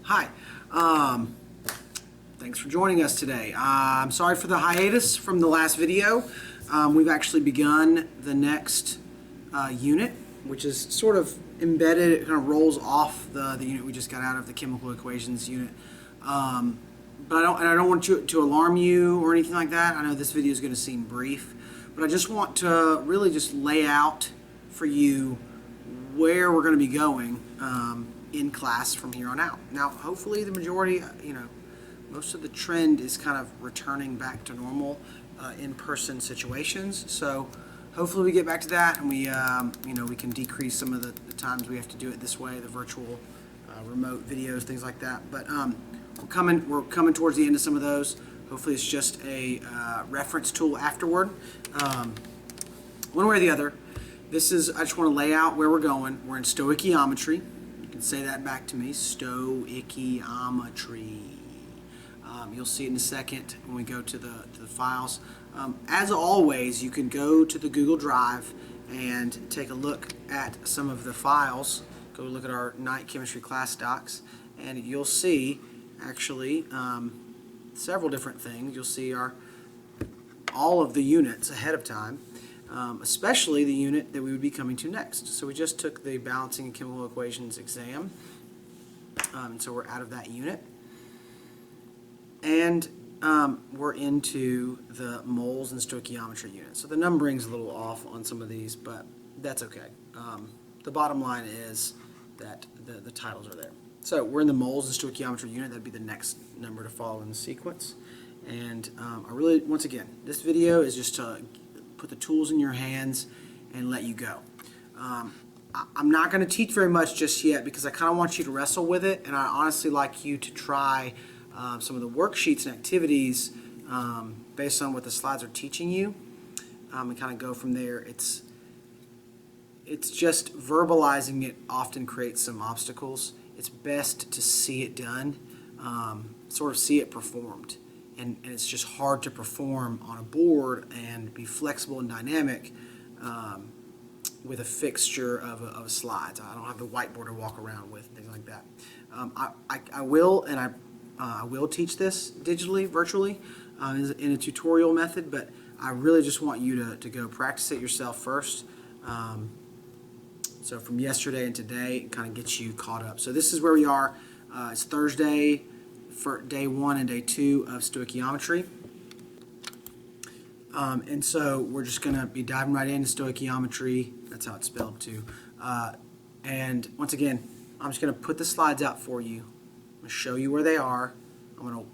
Hi. Thanks for joining us today. I'm sorry for the hiatus from the last video. We've actually begun the next unit, which is sort of embedded. It kind of rolls off the unit we just got out of, the chemical equations unit. But I don't want to alarm you or anything like that. I know this video is going to seem brief, but I just want to really just lay out for you where we're going to be going in class from here on out. Now, hopefully the majority, most of the trend is kind of returning back to normal in-person situations. So hopefully we get back to that, and we can decrease some of the times we have to do it this way, the virtual remote videos, things like that. But we're coming towards the end of some of those. Hopefully it's just a reference tool afterward. One way or the other, I just want to lay out where we're going. We're in stoichiometry. You can say that back to me, stoichiometry. You'll see it in a second when we go to the files. As always, you can go to the Google Drive and take a look at some of the files. Go look at our night chemistry class docs, and you'll see actually several different things. You'll see all of the units ahead of time. Especially the unit that we would be coming to next. So we just took the balancing and chemical equations exam, and so we're out of that unit, and we're into the moles and stoichiometry unit. So the numbering's a little off on some of these, but that's okay. The bottom line is that the titles are there. So we're in the moles and stoichiometry unit. That'd be the next number to follow in the sequence. And once again, this video is just to put the tools in your hands and let you go. I'm not going to teach very much just yet because I kind of want you to wrestle with it, and I honestly like you to try some of the worksheets and activities based on what the slides are teaching you, and kind of go from there. It's just verbalizing it often creates some obstacles. It's best to see it done, sort of see it performed. And it's just hard to perform on a board and be flexible and dynamic with a fixture of slides. I don't have the whiteboard to walk around with, things like that. I will teach this digitally, virtually, in a tutorial method, but I really just want you to go practice it yourself first. So from yesterday and today, it kind of gets you caught up. So this is where we are. It's Thursday for day 1 and day 2 of stoichiometry. And so we're just going to be diving right into stoichiometry. That's how it's spelled too. And once again, I'm just going to put the slides out for you. I'm going to show you where they are. I'm going to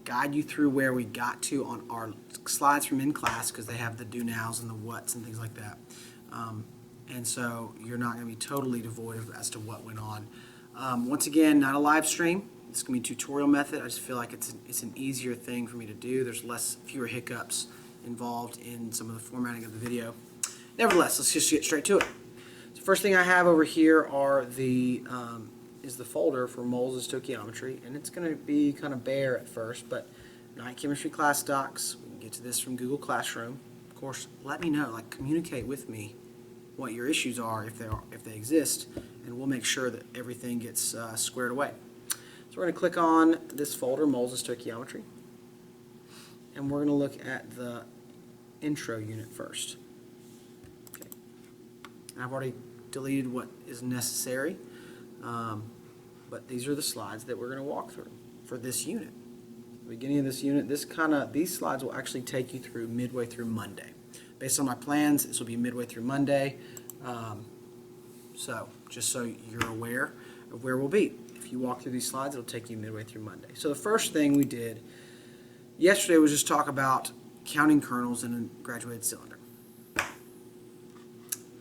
guide you through where we got to on our slides from in class, because they have the do nows and the whats and things like that. And so you're not going to be totally devoid as to what went on. Once again, not a live stream. It's going to be a tutorial method. I just feel like it's an easier thing for me to do. There's fewer hiccups involved in some of the formatting of the video. Nevertheless, let's just get straight to it. So first thing I have over here is the folder for moles and stoichiometry, and it's going to be kind of bare at first, but night chemistry class docs. We can get to this from Google Classroom. Of course, let me know, communicate with me what your issues are if they exist, and we'll make sure that everything gets squared away. So we're going to click on this folder, Moles and Stoichiometry, and we're going to look at the intro unit first. Okay. I've already deleted what is necessary, but these are the slides that we're going to walk through for this unit. The beginning of this unit, these slides will actually take you through midway through Monday. Based on my plans, this will be midway through Monday, so just so you're aware of where we'll be. If you walk through these slides, it'll take you midway through Monday. So the first thing we did yesterday was just talk about counting kernels in a graduated cylinder.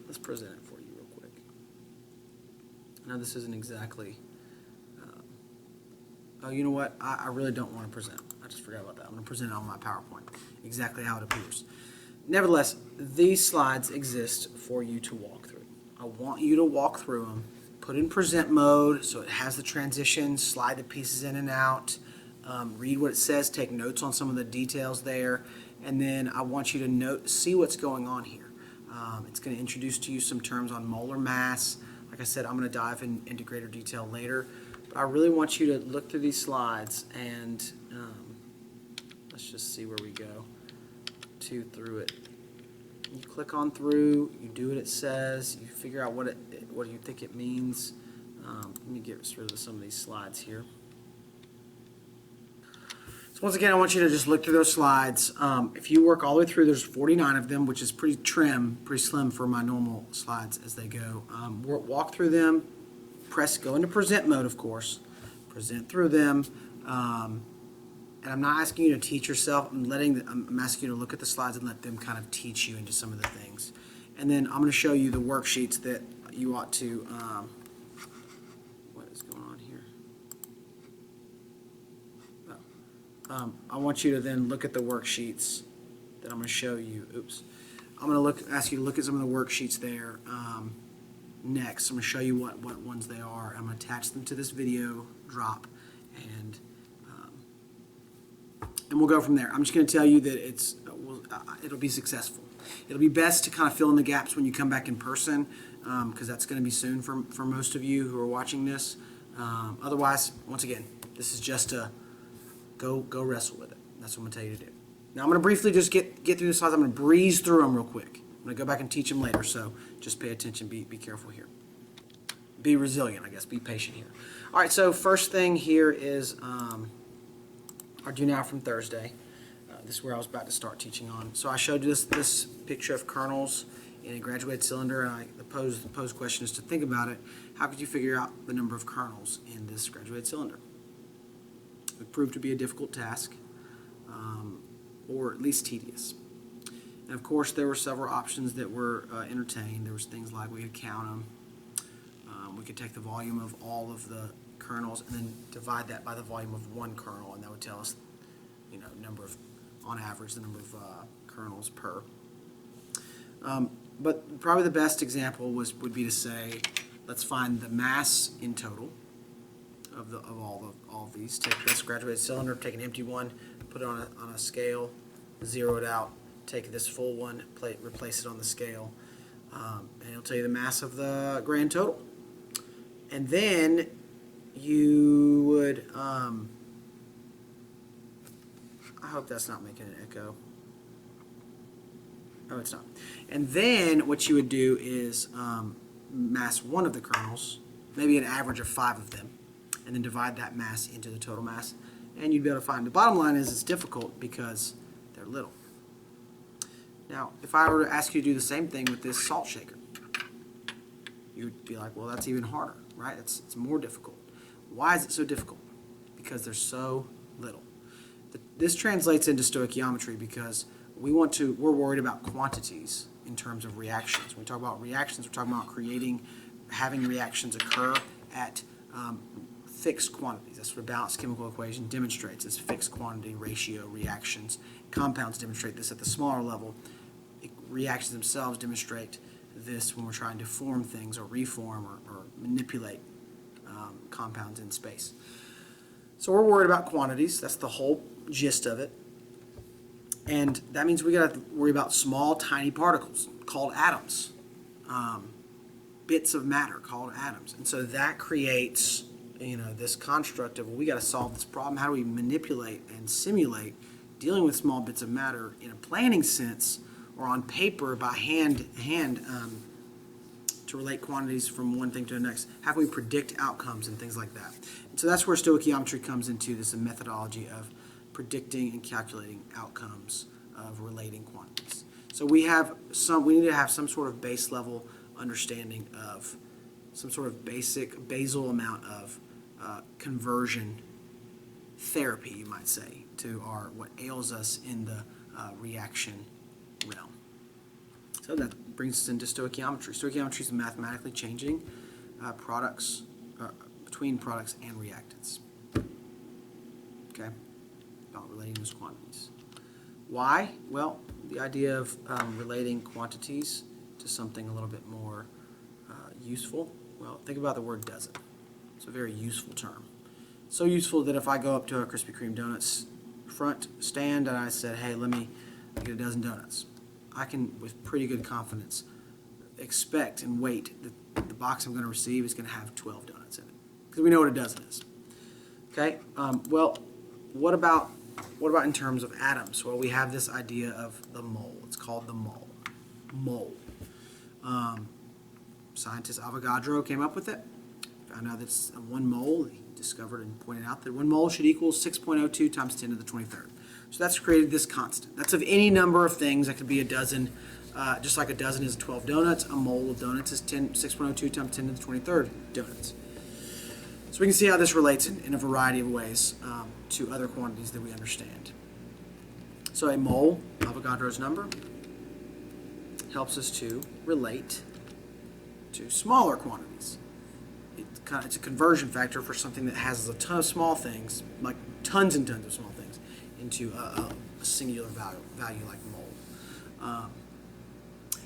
Let's present it for you real quick. Now this isn't exactly, oh, you know what? I really don't want to present. I just forgot about that. I'm going to present it on my PowerPoint, exactly how it appears. Nevertheless, these slides exist for you to walk through. I want you to walk through them. Put in present mode so it has the transitions, slide the pieces in and out, read what it says, take notes on some of the details there, and then I want you to see what's going on here. It's going to introduce to you some terms on molar mass. Like I said, I'm going to dive into greater detail later, But I really want you to look through these slides and let's just see where we go through it. You click on through, you do what it says, you figure out what you think it means. Let me get rid of some of these slides here. So once again, I want you to just look through those slides. If you work all the way through, there's 49 of them, which is pretty slim for my normal slides as they go. Walk through them, go into present mode, of course, present through them. And I'm not asking you to teach yourself. I'm asking you to look at the slides and let them kind of teach you into some of the things. And then I'm going to show you the worksheets that you ought to. What is going on here? Oh. I want you to then look at the worksheets that I'm going to show you. Oops. I'm going to ask you to look at some of the worksheets there. Next, I'm going to show you what ones they are. I'm going to attach them to this video drop, and we'll go from there. I'm just going to tell you that it'll be successful. It'll be best to kind of fill in the gaps when you come back in person, because that's going to be soon for most of you who are watching this. Otherwise, once again, this is just a go wrestle with it. That's what I'm going to tell you to do. Now I'm going to briefly just get through the slides. I'm going to breeze through them real quick. I'm going to go back and teach them later, so just pay attention. Be careful here. Be resilient, I guess. Be patient here. All right, so first thing here is our do now from Thursday. This is where I was about to start teaching on. So I showed you this picture of kernels in a graduated cylinder, and the posed question is to think about it. How could you figure out the number of kernels in this graduated cylinder? It proved to be a difficult task, or at least tedious. And of course, there were several options that were entertained. There was things like we could count them. We could take the volume of all of the kernels and then divide that by the volume of one kernel, and that would tell us, on average, the number of kernels per. But probably the best example would be to say, let's find the mass in total of all of these. Take this graduated cylinder, take an empty one, put it on a scale, zero it out. Take this full one, replace it on the scale, and it'll tell you the mass of the grand total. And then you would, I hope that's not making an echo. No, it's not. And then what you would do is mass one of the kernels, maybe an average of 5 of them, and then divide that mass into the total mass. And you'd be able to find. The bottom line is it's difficult because they're little. Now, if I were to ask you to do the same thing with this salt shaker, you would be like, well, that's even harder, right? It's more difficult. Why is it so difficult? Because there's so little. This translates into stoichiometry because we're worried about quantities in terms of reactions. When we talk about reactions, we're talking about having reactions occur at fixed quantities. That's what a balanced chemical equation demonstrates, is fixed quantity ratio reactions. Compounds demonstrate this at the smaller level. Reactions themselves demonstrate this when we're trying to form things or reform or manipulate compounds in space. So we're worried about quantities. That's the whole gist of it. And that means we got to worry about small, tiny particles called atoms, bits of matter called atoms. And so that creates, this construct of, well, we got to solve this problem. How do we manipulate and simulate dealing with small bits of matter in a planning sense or on paper by hand to relate quantities from one thing to the next? How can we predict outcomes and things like that? And so that's where stoichiometry comes into this methodology of predicting and calculating outcomes of relating quantities. So we need to have some sort of base level understanding of some sort of basal amount of conversion therapy, you might say, to what ails us in the reaction realm. So that brings us into stoichiometry. Stoichiometry is mathematically changing products between products and reactants. Okay, about relating those quantities. Why? Well, the idea of relating quantities to something a little bit more useful. Well, think about the word dozen. It's a very useful term. So useful that if I go up to a Krispy Kreme Donuts front stand and I said, hey, let me get a dozen donuts, I can, with pretty good confidence, expect and wait that the box I'm going to receive is going to have 12 donuts in it. because we know what a dozen is. Okay. Well, what about in terms of atoms? Well, we have this idea of the mole. It's called the mole. Mole. Scientist Avogadro came up with it. Found out that one mole. He discovered and pointed out that one mole should equal 6.02 times 10 to the 23rd. So that's created this constant. That's of any number of things. That could be a dozen. Just like a dozen is 12 donuts, a mole of donuts is 6.02 times 10 to the 23rd donuts. So we can see how this relates in a variety of ways to other quantities that we understand. So a mole, Avogadro's number, helps us to relate to smaller quantities. It's a conversion factor for something that has a ton of small things, like tons and tons of small things, into a singular value like mole.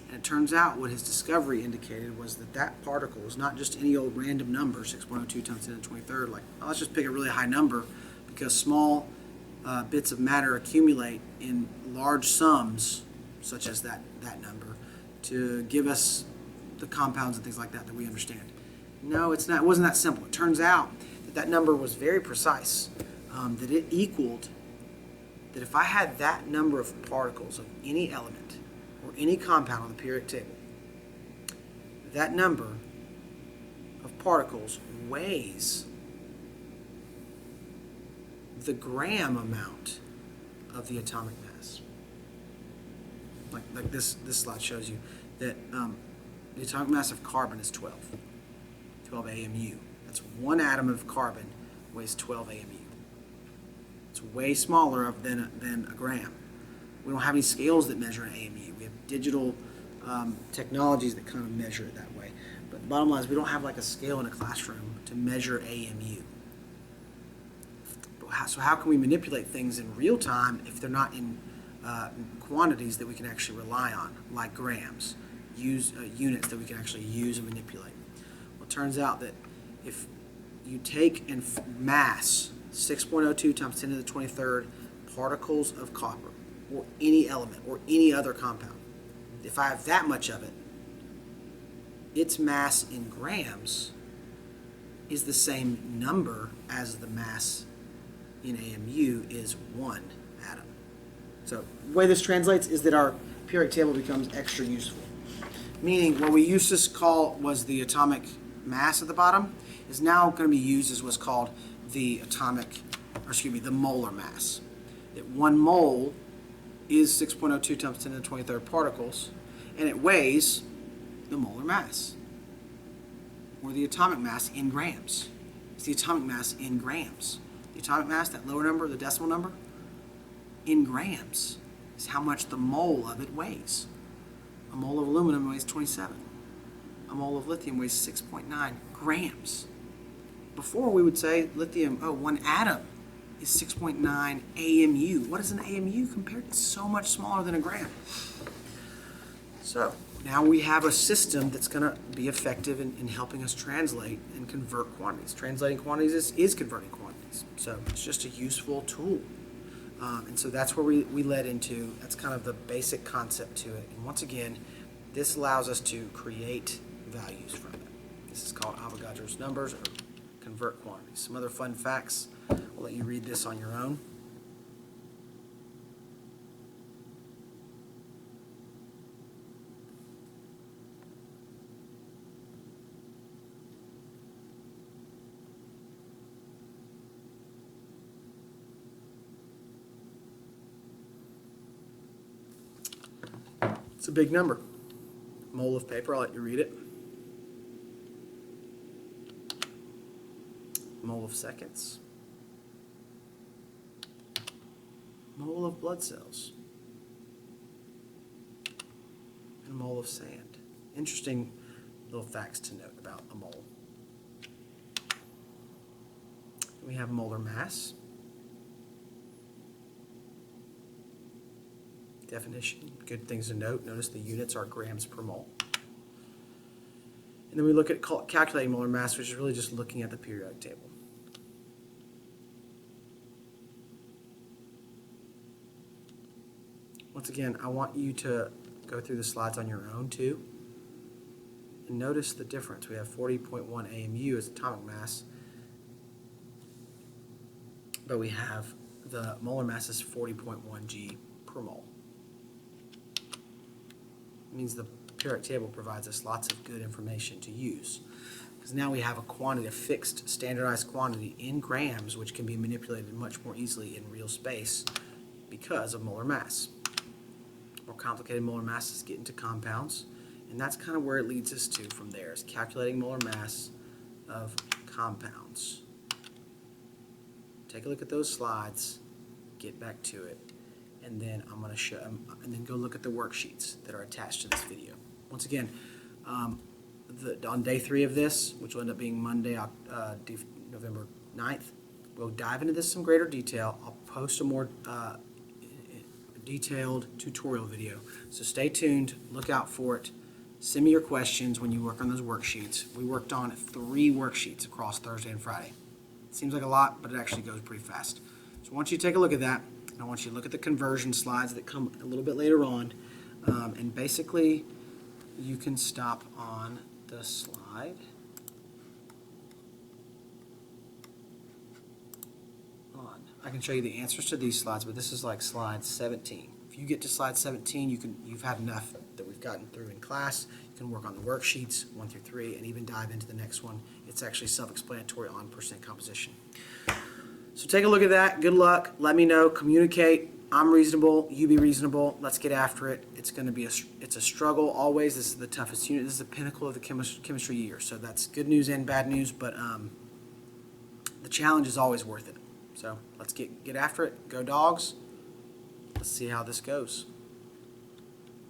And it turns out what his discovery indicated was that particle was not just any old random number, 6.02 times 10 to the 23rd, like, oh, let's just pick a really high number, because small bits of matter accumulate in large sums, such as that number, to give us the compounds and things like that we understand. No, it's not. It wasn't that simple. It turns out that number was very precise, that it equaled, that if I had that number of particles of any element or any compound on the periodic table, that number of particles weighs the gram amount of the atomic mass. Like this slide shows you that the atomic mass of carbon is 12 AMU. That's one atom of carbon weighs 12 AMU. It's way smaller than a gram. We don't have any scales that measure an AMU. We have digital technologies that kind of measure it that way. But the bottom line is we don't have like a scale in a classroom to measure AMU. So how can we manipulate things in real time if they're not in quantities that we can actually rely on, like grams, use units that we can actually use and manipulate? Well, it turns out that if you take and mass 6.02 times 10 to the 23rd particles of copper, or any element, or any other compound, if I have that much of it, its mass in grams is the same number as the mass in AMU is one atom. So the way this translates is that our periodic table becomes extra useful. Meaning what we used to call was the atomic mass at the bottom is now going to be used as what's called the the molar mass. That one mole is 6.02 times 10 to the 23rd particles, and it weighs the molar mass, or the atomic mass in grams. It's the atomic mass in grams. The atomic mass, that lower number, the decimal number, in grams is how much the mole of it weighs. A mole of aluminum weighs 27. A mole of lithium weighs 6.9 grams. Before we would say lithium, one atom is 6.9 AMU. What is an AMU compared? It's so much smaller than a gram. So now we have a system that's going to be effective in helping us translate and convert quantities. Translating quantities is converting quantities. So it's just a useful tool. And so that's where we led into, that's kind of the basic concept to it. And once again, this allows us to create values from it. This is called Avogadro's numbers, or convert quantities. Some other fun facts. I'll let you read this on your own. It's a big number. Mole of paper, I'll let you read it. Mole of seconds. Mole of blood cells. And a mole of sand. Interesting little facts to note about a mole. We have molar mass. Definition, good things to note. Notice the units are grams per mole. And then we look at calculating molar mass, which is really just looking at the periodic table. Once again, I want you to go through the slides on your own too, and notice the difference. We have 40.1 AMU as atomic mass, but we have the molar mass is 40.1 g per mole. It means the periodic table provides us lots of good information to use, because now we have a quantity, a fixed standardized quantity in grams, which can be manipulated much more easily in real space because of molar mass. More complicated molar masses get into compounds, and that's kind of where it leads us to from there, is calculating molar mass of compounds. Take a look at those slides, get back to it, and then I'm going to show, and then go look at the worksheets that are attached to this video. Once again, on day 3 of this, which will end up being Monday, November 9th, we'll dive into this in some greater detail. I'll post a more detailed tutorial video, so stay tuned, look out for it. Send me your questions when you work on those worksheets. We worked on 3 worksheets across Thursday and Friday. Seems like a lot, but it actually goes pretty fast. So I want you to take a look at that, and I want you to look at the conversion slides that come a little bit later on, and basically you can stop on the slide. I can show you the answers to these slides, but this is like slide 17. If you get to slide 17, you've had enough that we've gotten through in class. You can work on the worksheets 1 through 3 and even dive into the next one. It's actually self-explanatory on percent composition. So take a look at that. Good luck. Let me know. Communicate. I'm reasonable. You be reasonable. Let's get after it. It's going to be it's a struggle always. This is the toughest unit. This is the pinnacle of the chemistry year. So that's good news and bad news, but the challenge is always worth it. So let's get after it. Go Dogs. Let's see how this goes.